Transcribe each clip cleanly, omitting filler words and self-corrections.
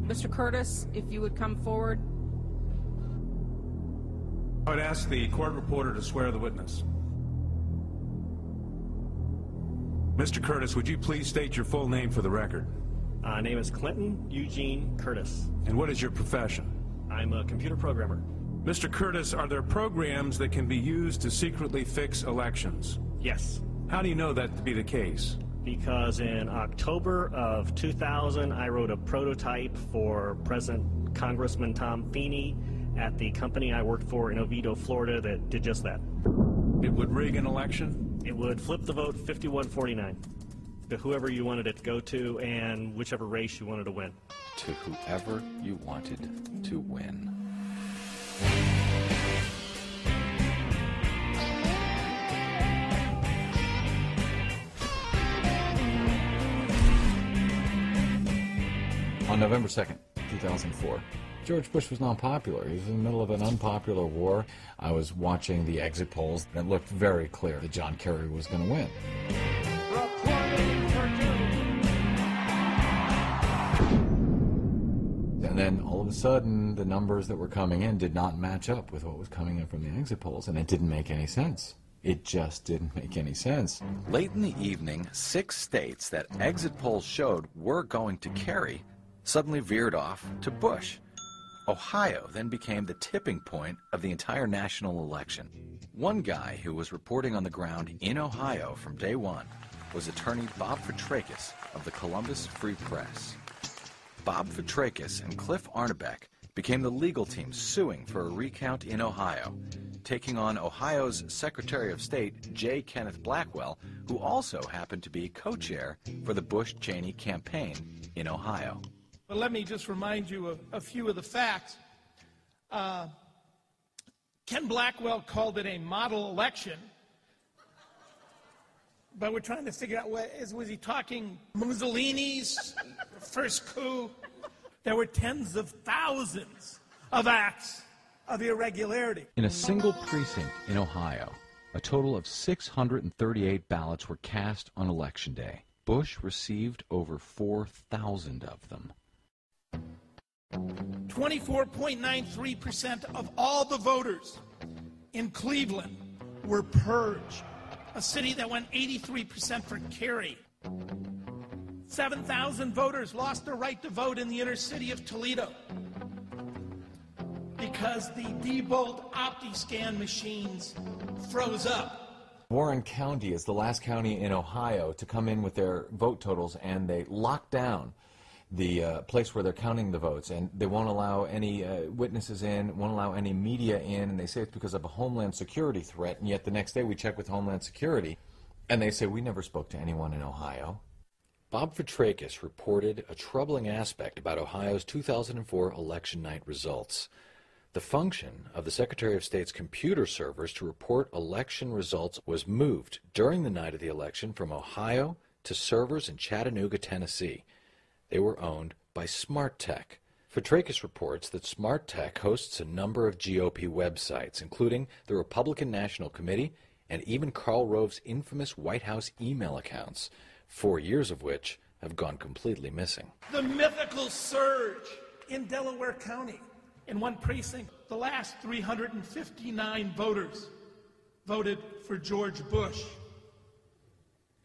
Mr. Curtis, if you would come forward. I would ask the court reporter to swear the witness. Mr. Curtis, would you please state your full name for the record? Name is Clinton Eugene Curtis. And what is your profession? I'm a computer programmer. Mr. Curtis, are there programs that can be used to secretly fix elections? Yes. How do you know that to be the case? Because in October of 2000, I wrote a prototype for President Congressman Tom Feeney at the company I worked for in Oviedo, Florida, that did just that. It would rig an election? It would flip the vote 51-49 to whoever you wanted it to go to and whichever race you wanted to win. To whoever you wanted to win. On November 2nd, 2004, George Bush was not popular. He was in the middle of an unpopular war. I was watching the exit polls, and it looked very clear that John Kerry was going to win. And then all of a sudden, the numbers that were coming in did not match up with what was coming in from the exit polls, and it didn't make any sense. It just didn't make any sense. Late in the evening, 6 states that exit polls showed were going to Kerry suddenly veered off to Bush. Ohio then became the tipping point of the entire national election. One guy who was reporting on the ground in Ohio from day one was attorney Bob Fitrakis of the Columbus Free Press. Bob Fitrakis and Cliff Arnebeck became the legal team suing for a recount in Ohio, taking on Ohio's Secretary of State, J. Kenneth Blackwell, who also happened to be co-chair for the Bush-Cheney campaign in Ohio. But let me just remind you of a few of the facts. Ken Blackwell called it a model election, but we're trying to figure out, was he talking Mussolini's first coup? There were tens of thousands of acts of irregularity. In a single precinct in Ohio, a total of 638 ballots were cast on Election Day. Bush received over 4,000 of them. 24.93% of all the voters in Cleveland were purged, a city that went 83% for Kerry. 7,000 voters lost their right to vote in the inner city of Toledo because the Diebold OptiScan machines froze up. Warren County is the last county in Ohio to come in with their vote totals, and they locked down the place where they're counting the votes, and they won't allow any witnesses in, won't allow any media in, and they say it's because of a Homeland Security threat, and yet the next day we check with Homeland Security, and they say we never spoke to anyone in Ohio. Bob Fitrakis reported a troubling aspect about Ohio's 2004 election night results. The function of the Secretary of State's computer servers to report election results was moved during the night of the election from Ohio to servers in Chattanooga, Tennessee. They were owned by Smart Tech. Fitrakis reports that Smart Tech hosts a number of GOP websites, including the Republican National Committee and even Karl Rove's infamous White House email accounts, 4 years of which have gone completely missing. The mythical surge in Delaware County. In one precinct, the last 359 voters voted for George Bush.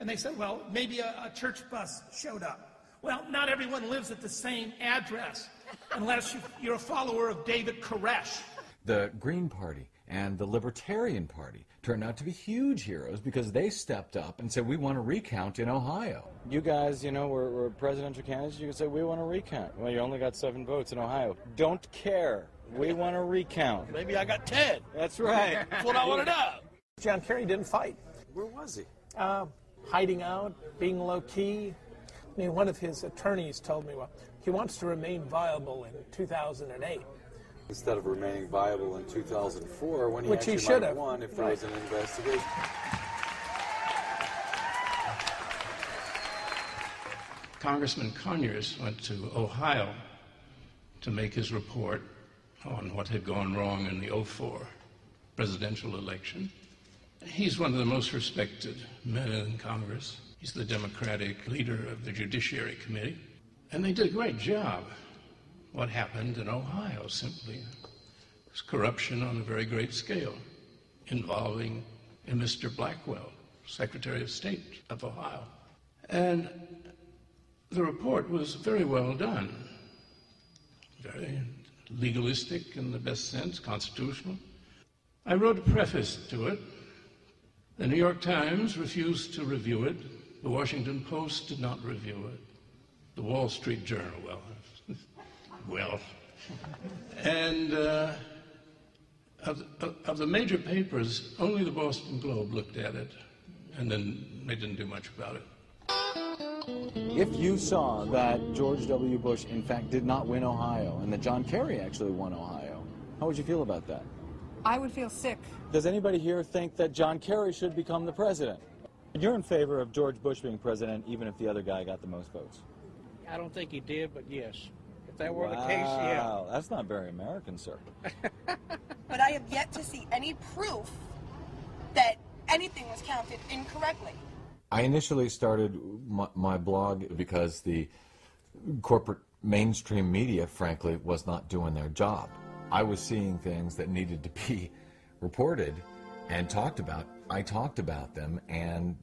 And they said, well, maybe a church bus showed up. Well, not everyone lives at the same address unless you're a follower of David Koresh. The Green Party and the Libertarian Party turned out to be huge heroes because they stepped up and said, we want to recount in Ohio. You guys, were presidential candidates. You could say, we want to recount. Well, you only got 7 votes in Ohio. Don't care. We want to recount. Maybe I got 10. That's right. That's what I want to know. John Kerry didn't fight. Where was he? Hiding out, being low-key. I mean, one of his attorneys told me, well, he wants to remain viable in 2008. Instead of remaining viable in 2004, when he Which actually he should might have have won if there was an investigation. Congressman Conyers went to Ohio to make his report on what had gone wrong in the 2004 presidential election. He's one of the most respected men in Congress. He's the Democratic leader of the Judiciary Committee. And they did a great job what happened in Ohio simply. It's corruption on a very great scale involving a Mr. Blackwell, Secretary of State of Ohio. And the report was very well done, very legalistic in the best sense, constitutional. I wrote a preface to it. The New York Times refused to review it. The Washington Post did not review it. The Wall Street Journal, well. And of the major papers, only the Boston Globe looked at it, and then they didn't do much about it. If you saw that George W. Bush, in fact, did not win Ohio, and that John Kerry actually won Ohio, how would you feel about that? I would feel sick. Does anybody here think that John Kerry should become the president? You're in favor of George Bush being president, even if the other guy got the most votes? I don't think he did, but yes. If that were the case, yeah. Wow, that's not very American, sir. But I have yet to see any proof that anything was counted incorrectly. I initially started my blog because the corporate mainstream media, frankly, was not doing their job. I was seeing things that needed to be reported and talked about. I talked about them, and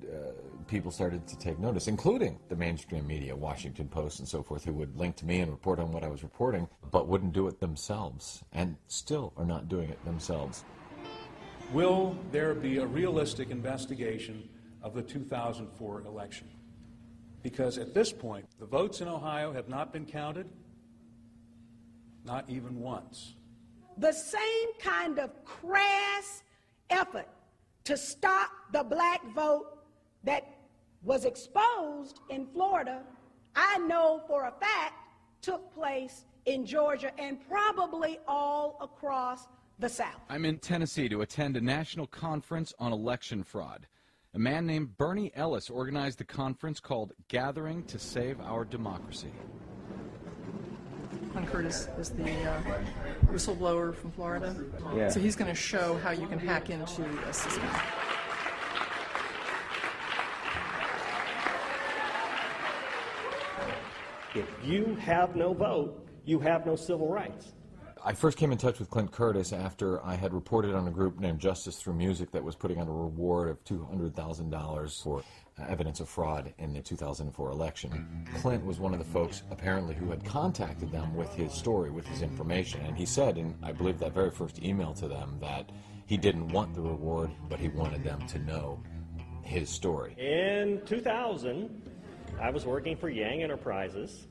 people started to take notice, including the mainstream media, Washington Post and so forth, who would link to me and report on what I was reporting, but wouldn't do it themselves, and still are not doing it themselves. Will there be a realistic investigation of the 2004 election? Because at this point, the votes in Ohio have not been counted, not even once. The same kind of crass effort to stop the black vote that was exposed in Florida, I know for a fact took place in Georgia and probably all across the South. I'm in Tennessee to attend a national conference on election fraud. A man named Bernie Ellis organized a conference called Gathering to Save Our Democracy. Curtis is the whistleblower from Florida. Yeah. So he's going to show how you can hack into a system. If you have no vote, you have no civil rights. I first came in touch with Clint Curtis after I had reported on a group named Justice Through Music that was putting out a reward of $200,000 for evidence of fraud in the 2004 election. Clint was one of the folks, apparently, who had contacted them with his story, with his information, and he said, in I believe that very first email to them, that he didn't want the reward, but he wanted them to know his story. In 2000, I was working for Yang Enterprises,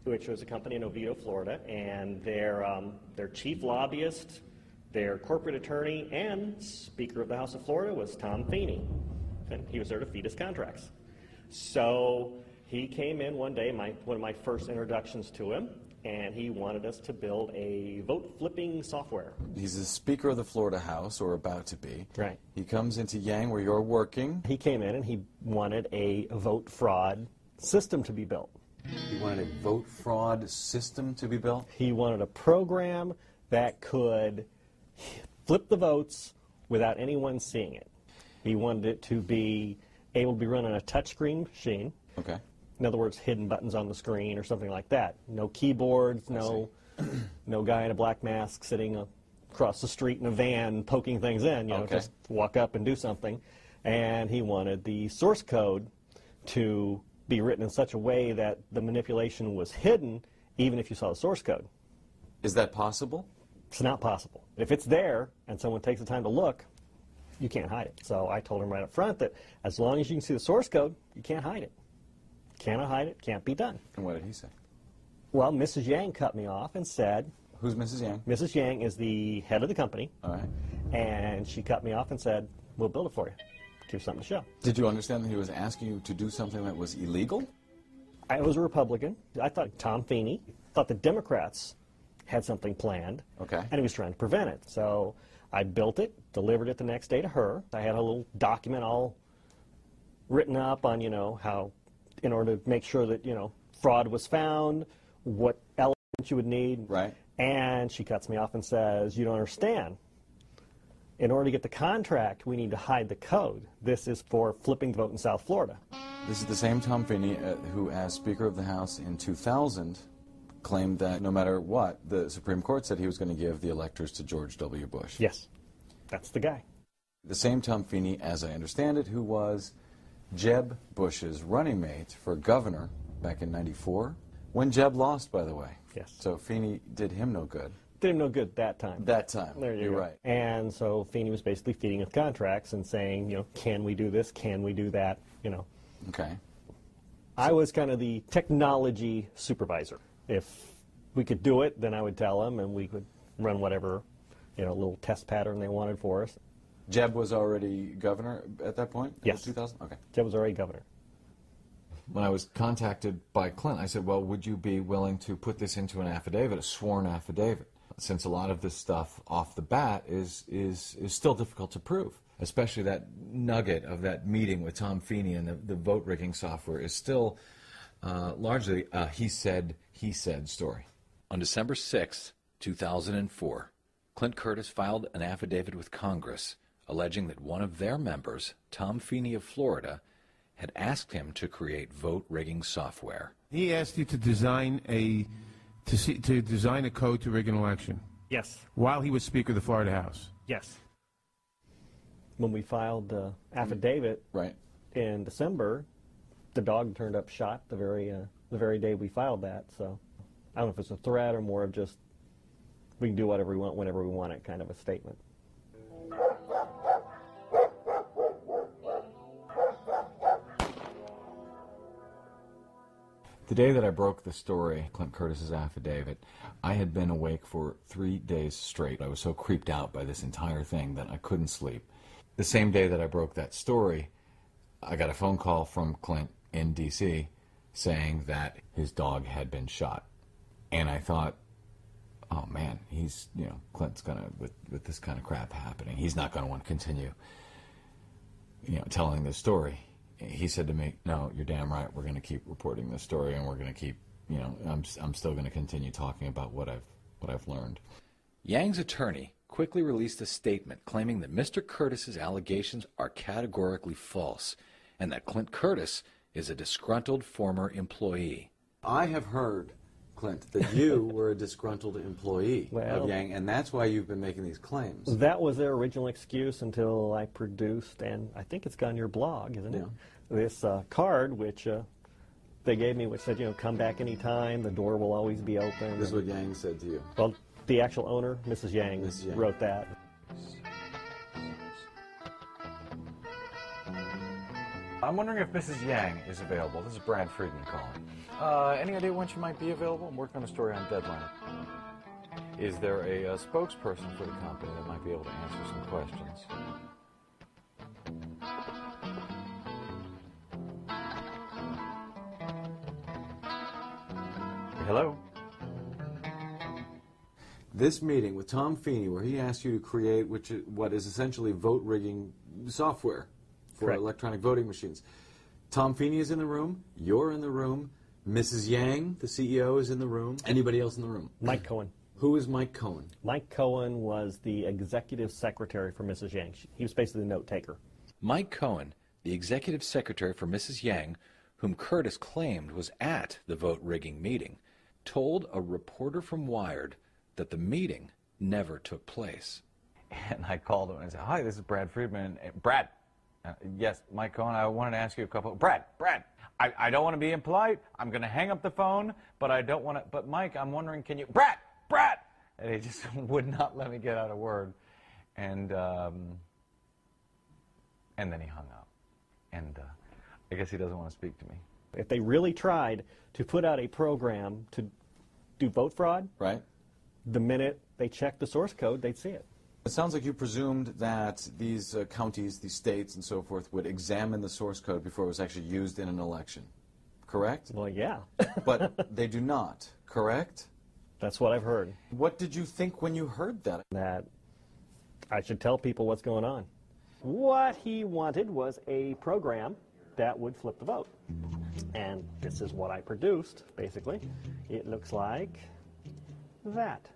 which was a company in Oviedo, Florida, and their chief lobbyist, their corporate attorney, and Speaker of the House of Florida was Tom Feeney, and he was there to feed his contracts. So he came in one day, one of my first introductions to him, and he wanted us to build a vote-flipping software. He's the Speaker of the Florida House, or about to be. Right. He comes into Yang, where you're working. He came in and he wanted a vote fraud system to be built. He wanted a vote fraud system to be built? He wanted a program that could flip the votes without anyone seeing it. He wanted it to be able to be run on a touchscreen machine. Okay. In other words, hidden buttons on the screen or something like that. No keyboards, no guy in a black mask sitting across the street in a van poking things in. You know, just walk up and do something. And he wanted the source code to be written in such a way that the manipulation was hidden even if you saw the source code. Is that possible? It's not possible. If it's there and someone takes the time to look, you can't hide it. So I told him right up front that as long as you can see the source code, you can't hide it. Cannot hide it, can't be done. And what did he say? Well, Mrs. Yang cut me off and said... Who's Mrs. Yang? Mrs. Yang is the head of the company. All right. And she cut me off and said, we'll build it for you. Give you something to show. Did you understand that he was asking you to do something that was illegal? I was a Republican. I thought Tom Feeney thought the Democrats had something planned. Okay. And he was trying to prevent it. So I built it, delivered it the next day to her. I had a little document all written up on, you know, how, in order to make sure that, you know, fraud was found, what elements you would need. Right. And she cuts me off and says, you don't understand. In order to get the contract, we need to hide the code. This is for flipping the vote in South Florida. This is the same Tom Feeney who, as Speaker of the House in 2000, claimed that no matter what, the Supreme Court said he was going to give the electors to George W. Bush. Yes, that's the guy. The same Tom Feeney, as I understand it, who was Jeb Bush's running mate for governor back in '94, when Jeb lost, by the way. Yes. So Feeney did him no good. Did him no good that time. That time. There you You're go. right. And so Feeney was basically feeding with contracts and saying, you know, can we do this? Can we do that? You know. Okay. I was kind of the technology supervisor. If we could do it, then I would tell them, and we could run whatever, you know, little test pattern they wanted for us. Jeb was already governor at that point? Yes. 2000? Okay. Jeb was already governor. When I was contacted by Clint, I said, well, would you be willing to put this into an affidavit, a sworn affidavit? Since a lot of this stuff off the bat is still difficult to prove, especially that nugget of that meeting with Tom Feeney and the vote rigging software is still largely a he said story. On December 6, 2004, Clint Curtis filed an affidavit with Congress alleging that one of their members, Tom Feeney of Florida, had asked him to create vote rigging software. He asked you to design a code to rig an election. Yes. While he was Speaker of the Florida House. Yes. When we filed the affidavit in December, the dog turned up shot the very day we filed that. So I don't know if it's a threat or more of just we can do whatever we want whenever we want it kind of a statement. The day that I broke the story, Clint Curtis's affidavit, I had been awake for 3 days straight. I was so creeped out by this entire thing that I couldn't sleep. The same day that I broke that story, I got a phone call from Clint in D.C. saying that his dog had been shot. And I thought, oh man, Clint's gonna, with this kind of crap happening, he's not gonna want to continue, telling this story. He said to me, no, you're damn right, we're going to keep reporting this story, and we're going to keep, I'm still going to continue talking about what I've learned. Yang's attorney quickly released a statement claiming that Mr. Curtis's allegations are categorically false, and that Clint Curtis is a disgruntled former employee. I have heard, Clint, that you were a disgruntled employee of Yang, and that's why you've been making these claims. That was their original excuse until I produced, and I think it's got on your blog, isn't it? This card, which they gave me, which said, come back anytime, the door will always be open. This is what Yang said to you. Well, the actual owner, Mrs. Yang, wrote that. I'm wondering if Mrs. Yang is available. This is Brad Friedman calling. Any idea when she might be available? I'm working on a story on deadline. Is there a spokesperson for the company that might be able to answer some questions? Hello? This meeting with Tom Feeney, where he asked you to create what is essentially vote rigging software for electronic voting machines. Tom Feeney is in the room. You're in the room. Mrs. Yang, the CEO, is in the room. Anybody else in the room? Mike Cohen. Who is Mike Cohen? Mike Cohen was the executive secretary for Mrs. Yang. He was basically the note taker. Mike Cohen, the executive secretary for Mrs. Yang, whom Curtis claimed was at the vote rigging meeting, told a reporter from Wired that the meeting never took place. And I called him and said, hi, this is Brad Friedman. Brad. Yes, Mike Cohen, I wanted to ask you a couple. Brad, I don't want to be impolite. I'm going to hang up the phone, but I don't want to. But Mike, I'm wondering, can you. Brad! And he just would not let me get out a word. And then he hung up. And I guess he doesn't want to speak to me. If they really tried to put out a program to do vote fraud, the minute they checked the source code, they'd see it. It sounds like you presumed that these counties, these states, and so forth would examine the source code before it was actually used in an election, correct? Well, yeah. But they do not, correct? That's what I've heard. What did you think when you heard that? That I should tell people what's going on. What he wanted was a program that would flip the vote. And this is what I produced, basically. It looks like that.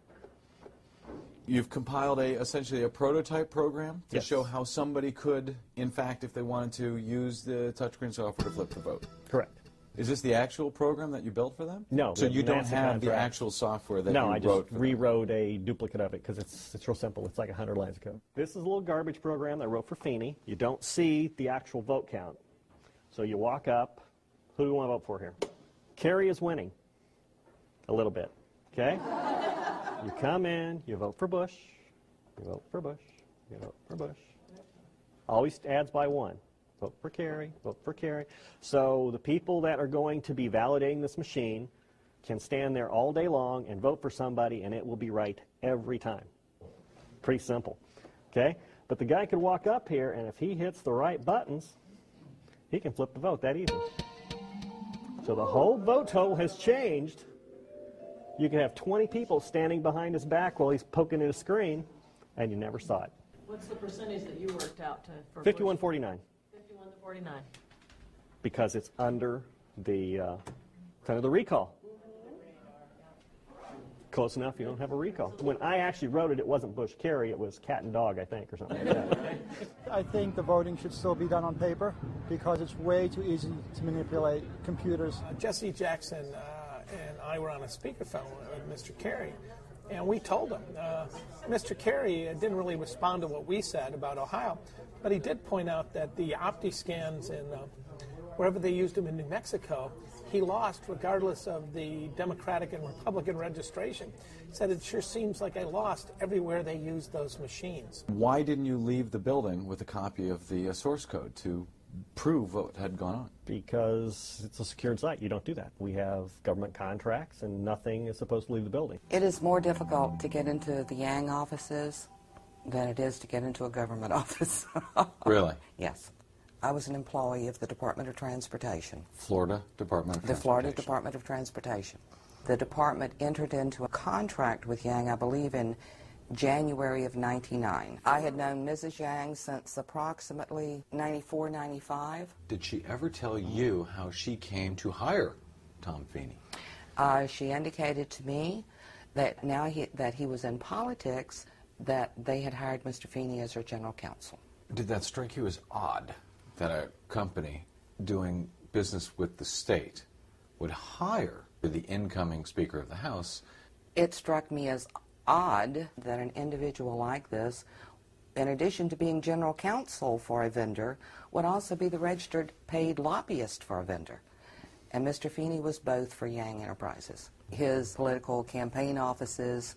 You've compiled essentially a prototype program to show how somebody could, in fact, if they wanted to, use the touchscreen software to flip the vote. Correct. Is this the actual program that you built for them? No. So you don't NASA have the contract. actual software that no, you I wrote just for them? rewrote a duplicate of it because it's real simple. It's like 100 lines of code. This is a little garbage program that I wrote for Feeney. You don't see the actual vote count. So you walk up. Who do you want to vote for here? Kerry is winning a little bit, okay? You come in, you vote for Bush, you vote for Bush, you vote for Bush. Always adds by one. Vote for Kerry, vote for Kerry. So the people that are going to be validating this machine can stand there all day long and vote for somebody, and it will be right every time. Pretty simple, okay? But the guy could walk up here, and if he hits the right buttons, he can flip the vote that easy. So the whole vote total has changed. You can have 20 people standing behind his back while he's poking at a screen, and you never saw it. What's the percentage that you worked out for 51-49. 51 to 49. Because it's under the kind of the recall. Close enough, you don't have a recall. When I actually wrote it, it wasn't Bush Kerry, it was cat and dog, I think, or something like that. I think the voting should still be done on paper because it's way too easy to manipulate computers. Jesse Jackson and I were on a speakerphone with Mr. Kerry, and we told him. Mr. Kerry didn't really respond to what we said about Ohio, but he did point out that the OptiScans in wherever they used them in New Mexico, he lost regardless of the Democratic and Republican registration. He said, it sure seems like I lost everywhere they used those machines. Why didn't you leave the building with a copy of the source code to prove what had gone on? Because it's a secured site. You don't do that. We have government contracts, and nothing is supposed to leave the building. It is more difficult to get into the Yang offices than it is to get into a government office. Really? Yes. I was an employee of the Department of Transportation. Florida Department of Transportation. The Florida Department of Transportation. The department entered into a contract with Yang, I believe, in January of '99. I had known Mrs. Yang since approximately '94, '95. Did she ever tell you how she came to hire Tom Feeney? She indicated to me that now that he was in politics, that they had hired Mr. Feeney as her general counsel. Did that strike you as odd that a company doing business with the state would hire the incoming Speaker of the House? It struck me as odd that an individual like this, in addition to being general counsel for a vendor, would also be the registered paid lobbyist for a vendor. And Mr. Feeney was both for Yang Enterprises. His political campaign offices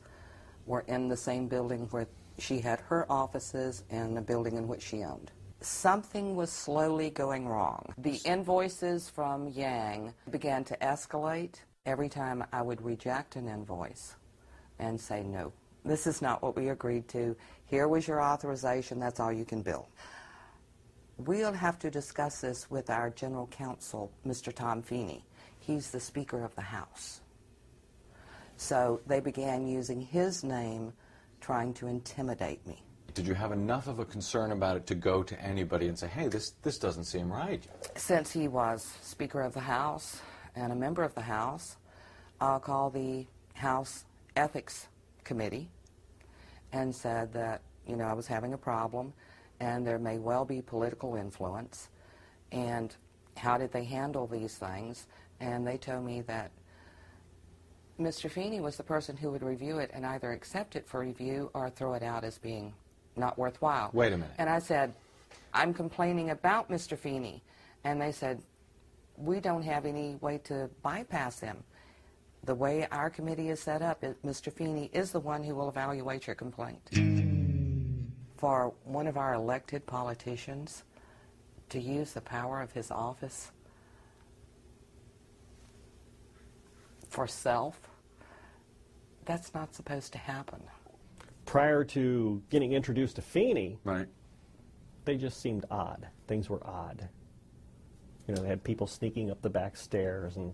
were in the same building where she had her offices and the building in which she owned. Something was slowly going wrong. The invoices from Yang began to escalate every time I would reject an invoice and say, no, this is not what we agreed to. Here was your authorization. That's all you can bill. We'll have to discuss this with our general counsel, Mr. Tom Feeney. He's the Speaker of the House. So they began using his name, trying to intimidate me. Did you have enough of a concern about it to go to anybody and say, hey, this doesn't seem right? Since he was Speaker of the House and a member of the House, I'll call the House Ethics Committee and said that, I was having a problem and there may well be political influence, and how did they handle these things? And they told me that Mr. Feeney was the person who would review it and either accept it for review or throw it out as being not worthwhile. Wait a minute. And I said, I'm complaining about Mr. Feeney. And they said, we don't have any way to bypass him. The way our committee is set up, Mr. Feeney is the one who will evaluate your complaint. For one of our elected politicians to use the power of his office for self, that's not supposed to happen. Prior to getting introduced to Feeney, right, they just seemed odd. Things were odd. They had people sneaking up the back stairs, and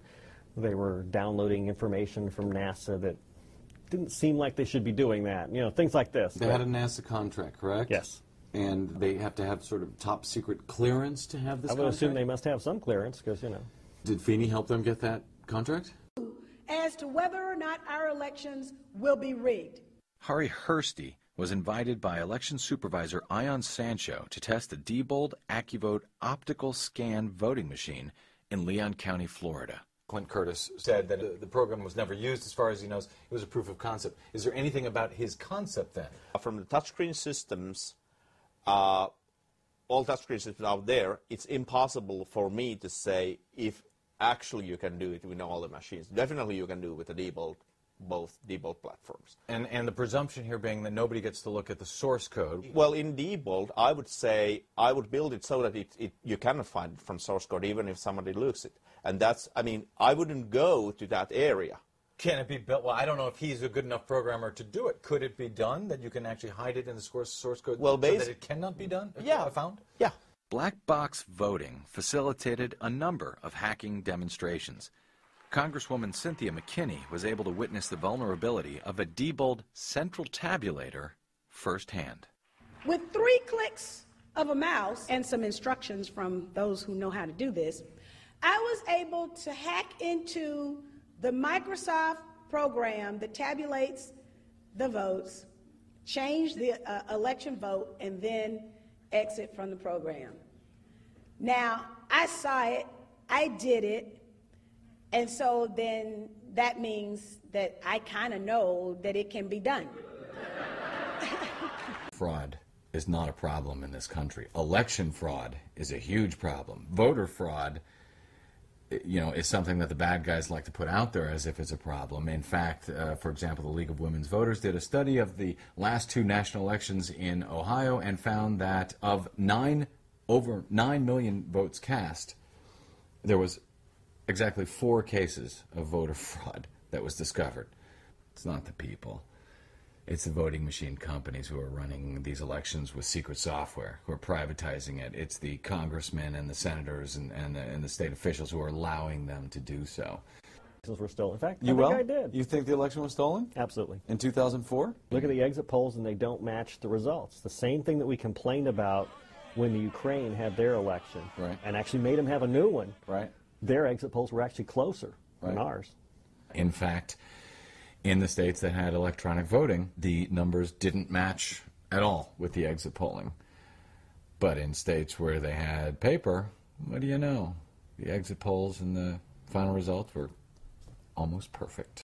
they were downloading information from NASA that didn't seem like they should be doing that. Things like this. They had a NASA contract, correct? Yes. And they have to have sort of top secret clearance to have this contract? I would assume they must have some clearance, because, Did Feeney help them get that contract? As to whether or not our elections will be rigged. Hari Hursty was invited by election supervisor Ion Sancho to test the Diebold AccuVote optical scan voting machine in Leon County, Florida. Clint Curtis said that the program was never used. As far as he knows, it was a proof of concept. Is there anything about his concept then? From the touchscreen systems, all touchscreen systems out there, it's impossible for me to say if actually you can do it with all the machines. Definitely you can do it with the both Diebold platforms. And the presumption here being that nobody gets to look at the source code. Well, in Diebold, I would say I would build it so that you cannot find it from source code even if somebody looks it. And that's, I mean, I wouldn't go to that area. Can it be built? Well, I don't know if he's a good enough programmer to do it. Could it be done that you can actually hide it in the source code so that it cannot be done? Yeah. I found? Yeah. Black box voting facilitated a number of hacking demonstrations. Congresswoman Cynthia McKinney was able to witness the vulnerability of a Diebold central tabulator firsthand. With 3 clicks of a mouse and some instructions from those who know how to do this, I was able to hack into the Microsoft program that tabulates the votes, change the election vote, and then exit from the program. Now, I saw it, I did it, and so then that means that I kind of know that it can be done. Fraud is not a problem in this country. Election fraud is a huge problem. Voter fraud, you know, is something that the bad guys like to put out there as if it's a problem. In fact, for example, the League of Women's Voters did a study of the last 2 national elections in Ohio and found that of over 9 million votes cast, there was exactly 4 cases of voter fraud that was discovered. It's not the people. It's the voting machine companies who are running these elections with secret software, who are privatizing it. It's the congressmen and the senators and the state officials who are allowing them to do so. Were stolen. In fact, You I think will? I did. You think the election was stolen? Absolutely. In 2004? Look at the exit polls, and they don't match the results. The same thing that we complained about when the Ukraine had their election, right, and actually made them have a new one. Right. Their exit polls were actually closer than ours. In fact, in the states that had electronic voting, the numbers didn't match at all with the exit polling. But in states where they had paper, what do you know? The exit polls and the final results were almost perfect.